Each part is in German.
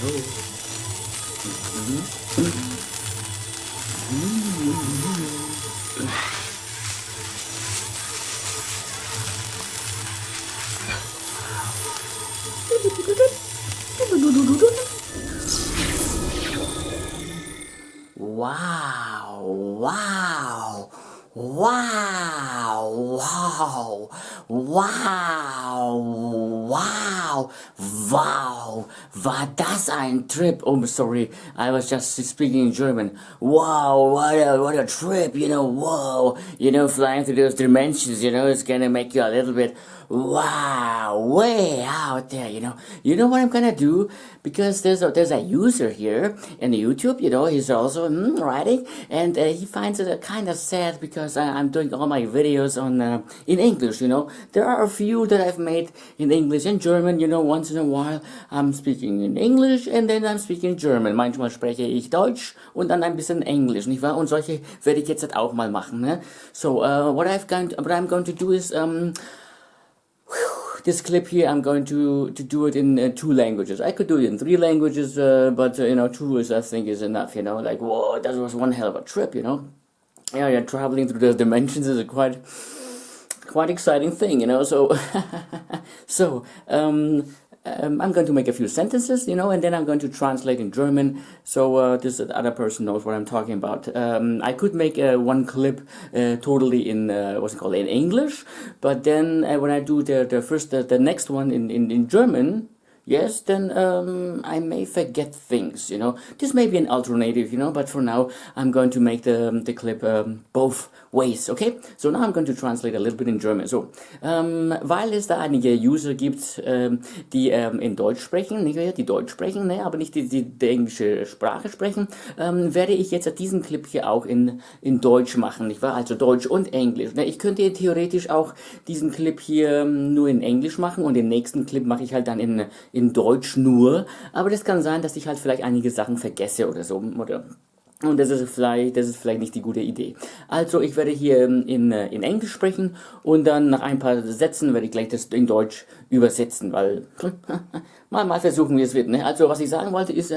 Wow, wow, wow, wow, wow, wow, wow, war das ein Trip? Oh, sorry, I was just speaking in German. Wow, what a trip, whoa, flying through those dimensions, it's gonna make you a little bit, wow, way out there, You know what I'm gonna do? Because there's a user here in YouTube, he's also writing, and he finds it kind of sad because I'm doing all my videos on in English, There are a few that I've made in English and German, once in a while I'm speaking in English and then I'm speaking German. Manchmal spreche ich Deutsch und dann ein bisschen Englisch, nicht wahr? Und solche werde ich jetzt halt auch mal machen, ne? So, what I'm going to do is, this clip here, I'm going to do it in 2 languages. I could do it in 3 languages, but 2 is, I think, is enough. Like, whoa, that was one hell of a trip. Yeah, traveling through those dimensions is a quite exciting thing. So, I'm going to make a few sentences, and then I'm going to translate in German, so this other person knows what I'm talking about. I could make one clip totally in, in English, but then when I do the next one in German, yes, then I may forget things, This may be an alternative, but for now I'm going to make the clip both ways, okay? So now I'm going to translate a little bit in German. So, weil es da einige User gibt, die in Deutsch sprechen, die Deutsch sprechen, aber nicht die englische Sprache sprechen, werde ich jetzt diesen Clip hier auch in Deutsch machen, nicht wahr? Also Deutsch und Englisch. Ich könnte theoretisch auch diesen Clip hier nur in Englisch machen und den nächsten Clip mache ich halt dann in Deutsch nur, aber das kann sein, dass ich halt vielleicht einige Sachen vergesse oder so, und das ist vielleicht nicht die gute Idee. Also ich werde hier in Englisch sprechen und dann nach ein paar Sätzen werde ich gleich das in Deutsch übersetzen, weil mal versuchen, wie es wird. Ne? Also was ich sagen wollte ist,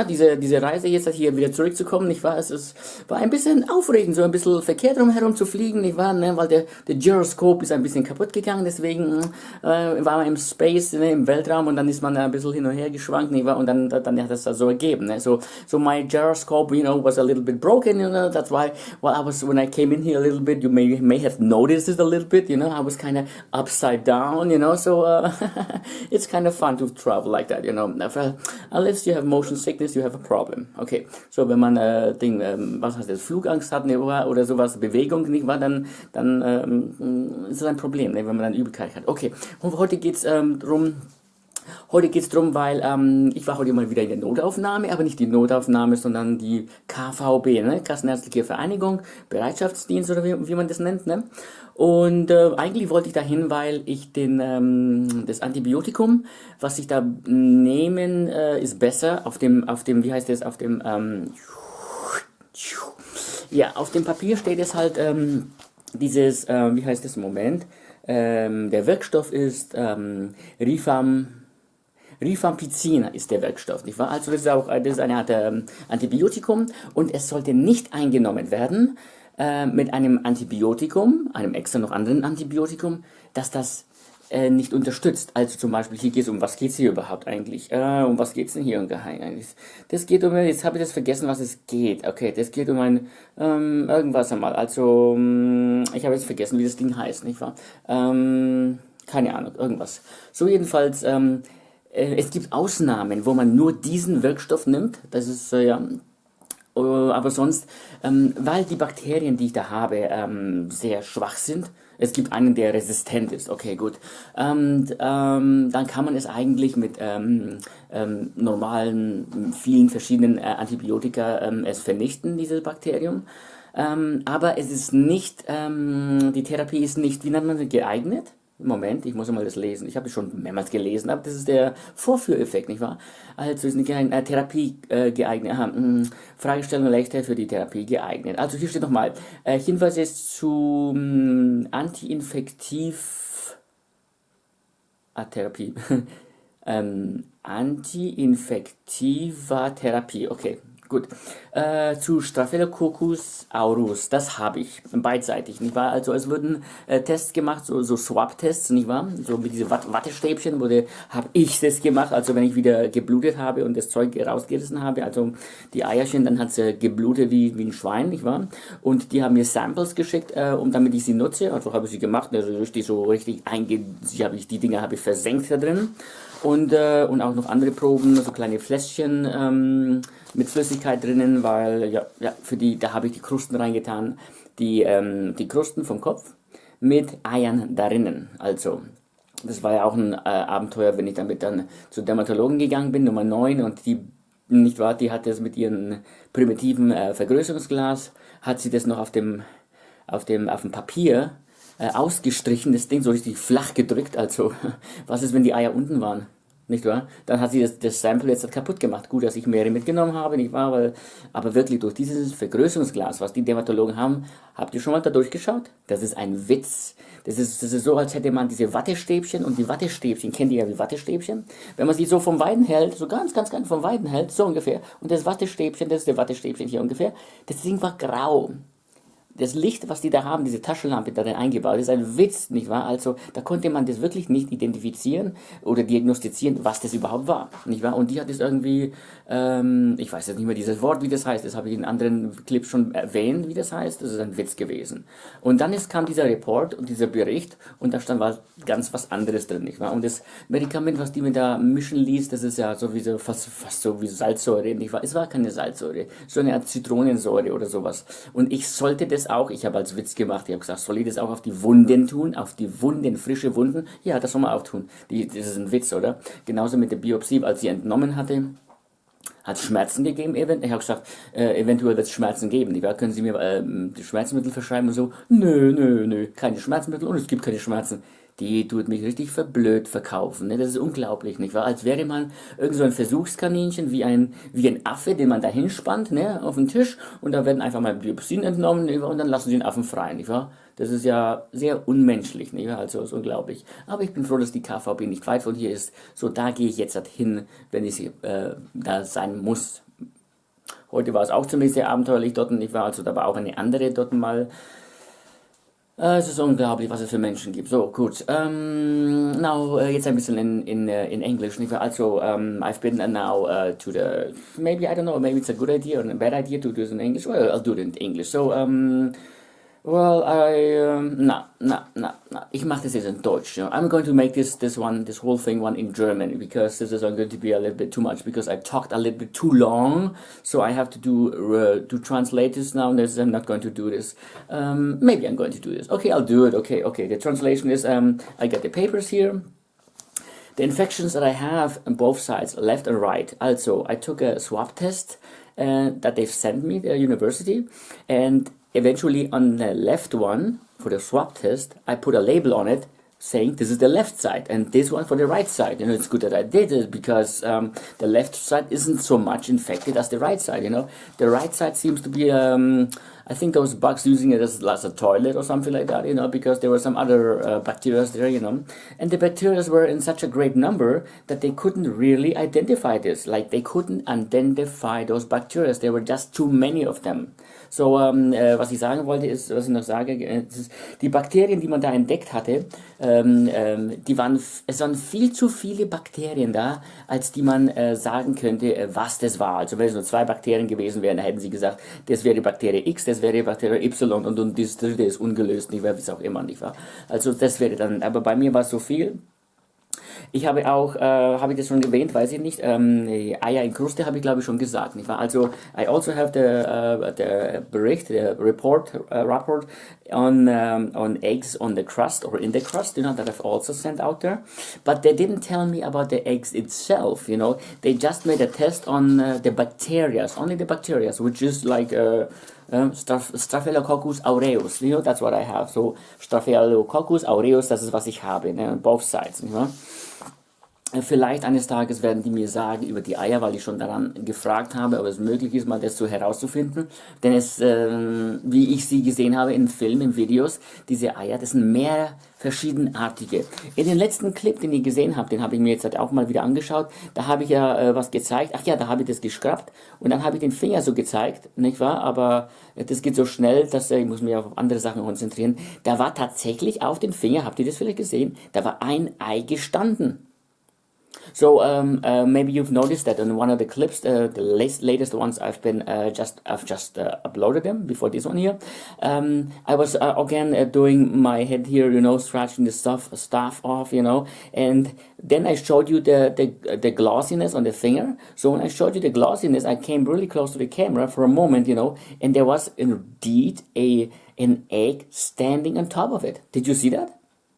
diese Reise jetzt hier wieder zurückzukommen, nicht wahr? Es war ein bisschen aufregend, so ein bisschen verkehrt drumherum zu fliegen, nicht wahr? Ne? Weil der Gyroskop ist ein bisschen kaputt gegangen, deswegen war man im Space, im Weltraum, und dann ist man ein bisschen hin und her geschwankt, nicht wahr? Und dann hat das so ergeben. Ne? So my gyroscope, was a little bit broken, that's why, when I came in here a little bit, you may have noticed it a little bit, I was kind of upside down, so it's kind of fun to travel like that, unless you have motion sickness, you have a problem, okay, so wenn man was heißt das, Flugangst hat, oder sowas, Bewegung, nicht wahr, dann ist das ein Problem, wenn man dann Übelkeit hat, okay, und heute geht's drum, weil ich war heute mal wieder in der Notaufnahme, aber nicht die Notaufnahme, sondern die KVB, ne? Kassenärztliche Vereinigung, Bereitschaftsdienst oder wie man das nennt, ne? Und eigentlich wollte ich dahin, weil ich das Antibiotikum, was ich da nehmen, ist besser auf dem, wie heißt das, auf dem Papier steht es halt, dieses, wie heißt das im Moment, der Wirkstoff ist Rifampicin ist der Wirkstoff, nicht wahr? Also das ist eine Art Antibiotikum, und es sollte nicht eingenommen werden mit einem Antibiotikum, einem extra noch anderen Antibiotikum, das nicht unterstützt. Also zum Beispiel, hier geht es was geht's hier überhaupt eigentlich? Um was geht's denn hier im Geheimen eigentlich? Das geht jetzt habe ich das vergessen, was es geht. Okay, das geht um ein, irgendwas einmal. Also, ich habe jetzt vergessen, wie das Ding heißt, nicht wahr? Keine Ahnung, irgendwas. So jedenfalls, es gibt Ausnahmen, wo man nur diesen Wirkstoff nimmt, das ist, aber sonst, weil die Bakterien, die ich da habe, sehr schwach sind, es gibt einen, der resistent ist, okay, gut, dann kann man es eigentlich mit normalen, vielen verschiedenen Antibiotika es vernichten, dieses Bakterium, aber es ist nicht, die Therapie ist nicht, wie nennt man das, geeignet? Moment, ich muss mal das lesen. Ich habe es schon mehrmals gelesen, aber das ist der Vorführeffekt, nicht wahr? Also ist eine Therapie geeignet. Fragestellung leichter für die Therapie geeignet. Also hier steht nochmal, Hinweise zu Antiinfektiv Therapie. Antiinfektiver Therapie, okay. Gut. Zu Staphylococcus aureus, das habe ich, beidseitig, nicht wahr? Also es wurden Tests gemacht, so Swab-Tests, nicht wahr? So mit diesen Wattestäbchen, habe ich das gemacht, also wenn ich wieder geblutet habe und das Zeug rausgerissen habe, also die Eierchen, dann hat es geblutet wie ein Schwein, nicht wahr? Und die haben mir Samples geschickt, damit ich sie nutze, also habe ich sie gemacht, also richtig die Dinger habe ich versenkt da drin. Und auch noch andere Proben, so kleine Fläschchen mit Flüssigkeit drinnen, weil, da habe ich die Krusten reingetan, die Krusten vom Kopf mit Eiern darinnen. Also, das war ja auch ein Abenteuer, wenn ich damit dann zur Dermatologin gegangen bin, Nummer 9, und die, nicht wahr, die hat das mit ihrem primitiven Vergrößerungsglas, hat sie das noch auf dem Papier ausgestrichen, das Ding so richtig flach gedrückt, also was ist, wenn die Eier unten waren, nicht wahr? Dann hat sie das Sample jetzt kaputt gemacht. Gut, dass ich mehrere mitgenommen habe, nicht wahr? Aber wirklich durch dieses Vergrößerungsglas, was die Dermatologen haben, habt ihr schon mal da durchgeschaut? Das ist ein Witz. Das ist so, als hätte man diese Wattestäbchen, und die Wattestäbchen, kennt ihr ja wie Wattestäbchen? Wenn man sie so vom Weiden hält, so ganz vom Weiden hält, so ungefähr, und das Wattestäbchen, das ist der Wattestäbchen hier ungefähr, das Ding war grau. Das Licht, was die da haben, diese Taschenlampe da eingebaut, ist ein Witz, nicht wahr? Also, da konnte man das wirklich nicht identifizieren oder diagnostizieren, was das überhaupt war, nicht wahr? Und die hat es irgendwie, ich weiß jetzt nicht mehr dieses Wort, wie das heißt, das habe ich in anderen Clips schon erwähnt, wie das heißt, das ist ein Witz gewesen. Und dann kam dieser Report und dieser Bericht, und da stand ganz was anderes drin, nicht wahr? Und das Medikament, was die mir da mischen ließ, das ist ja sowieso fast so wie Salzsäure, nicht wahr? Es war keine Salzsäure, so eine Art Zitronensäure oder sowas. Und ich sollte das auch, ich habe als Witz gemacht, ich habe gesagt, soll ich das auch auf die Wunden tun, auf die Wunden, frische Wunden? Ja, das soll man auch tun. Das ist ein Witz, oder? Genauso mit der Biopsie, als sie entnommen hatte, hat es Schmerzen gegeben. Ich habe gesagt, eventuell wird es Schmerzen geben. Können Sie mir die Schmerzmittel verschreiben und so? Nö, keine Schmerzmittel, und es gibt keine Schmerzen. Die tut mich richtig verblöd verkaufen, ne? Das ist unglaublich, nicht wahr? Als wäre man irgend so ein Versuchskaninchen, wie ein Affe, den man da hinspannt, ne, auf den Tisch, und da werden einfach mal Biopsien entnommen, nicht wahr? Und dann lassen sie den Affen frei, nicht wahr? Das ist ja sehr unmenschlich, nicht wahr? Also, ist unglaublich. Aber ich bin froh, dass die KVB nicht weit von hier ist. So, da gehe ich jetzt halt hin, wenn ich da sein muss. Heute war es auch ziemlich sehr abenteuerlich dort, nicht wahr? Also, da war auch eine andere dort mal. Es ist unglaublich, was es für Menschen gibt. So, gut. Jetzt ein bisschen in Englisch, nicht wahr? Also, I've been now to the, maybe, I don't know, maybe it's a good idea or a bad idea to do it in English. Well, I'll do it in English. So, ich mache das jetzt in Deutsch. You know? I'm going to make this whole thing in German, because this is going to be a little bit too much, because I talked a little bit too long, so I have to to translate this now. I'm not going to do this. Maybe I'm going to do this. Okay, I'll do it. Okay. The translation is, I got the papers here. The infections that I have on both sides, left and right. Also, I took a swab test that they've sent me, the university, and eventually on the left one, for the swab test, I put a label on it saying this is the left side, and this one for the right side. You know, it's good that I did it, because the left side isn't so much infected as the right side, you know. The right side seems to be, I think those bugs using it as a toilet or something like that, you know, because there were some other bacteria there, you know. And the bacteria were in such a great number that they couldn't really identify this. Like, they couldn't identify those bacteria. There were just too many of them. So, was ich sagen wollte, ist, was ich noch sage, ist, die Bakterien, die man da entdeckt hatte, es waren viel zu viele Bakterien da, als die man sagen könnte, was das war. Also, wenn es nur 2 Bakterien gewesen wären, dann hätten sie gesagt, das wäre Bakterie X, das wäre Bakterie Y, und das dritte ist ungelöst, nicht wahr, wie es auch immer, nicht wahr. Also, das wäre dann, aber bei mir war es so viel. Ich habe auch, habe ich das schon erwähnt, weiß ich nicht, Eier in Kruste habe ich, glaube ich, schon gesagt, nicht wahr? Also, I also have the Bericht, the report on eggs on the crust or in the crust, you know, that I've also sent out there. But they didn't tell me about the eggs itself, you know. They just made a test on the bacteria, only the bacteria, which is like Staphylococcus aureus, you know, that's what I have. So, Staphylococcus aureus, das ist, was ich habe, ne, on both sides, nicht wahr? Vielleicht eines Tages werden die mir sagen über die Eier, weil ich schon daran gefragt habe, ob es möglich ist, mal das so herauszufinden. Denn wie ich sie gesehen habe in Filmen, in Videos, diese Eier, das sind mehr verschiedenartige. In den letzten Clip, den ihr gesehen habt, den habe ich mir jetzt halt auch mal wieder angeschaut, da habe ich ja was gezeigt. Ach ja, da habe ich das geschrubbt und dann habe ich den Finger so gezeigt, nicht wahr? Aber das geht so schnell, dass ich muss mich auf andere Sachen konzentrieren. Da war tatsächlich auf den Finger, habt ihr das vielleicht gesehen? Da war ein Ei gestanden. So maybe you've noticed that in one of the clips, the latest ones I've just uploaded them before this one here. I was again doing my head here, scratching the stuff off, and then I showed you the glossiness on the finger. So when I showed you the glossiness, I came really close to the camera for a moment, and there was indeed an egg standing on top of it. Did you see that?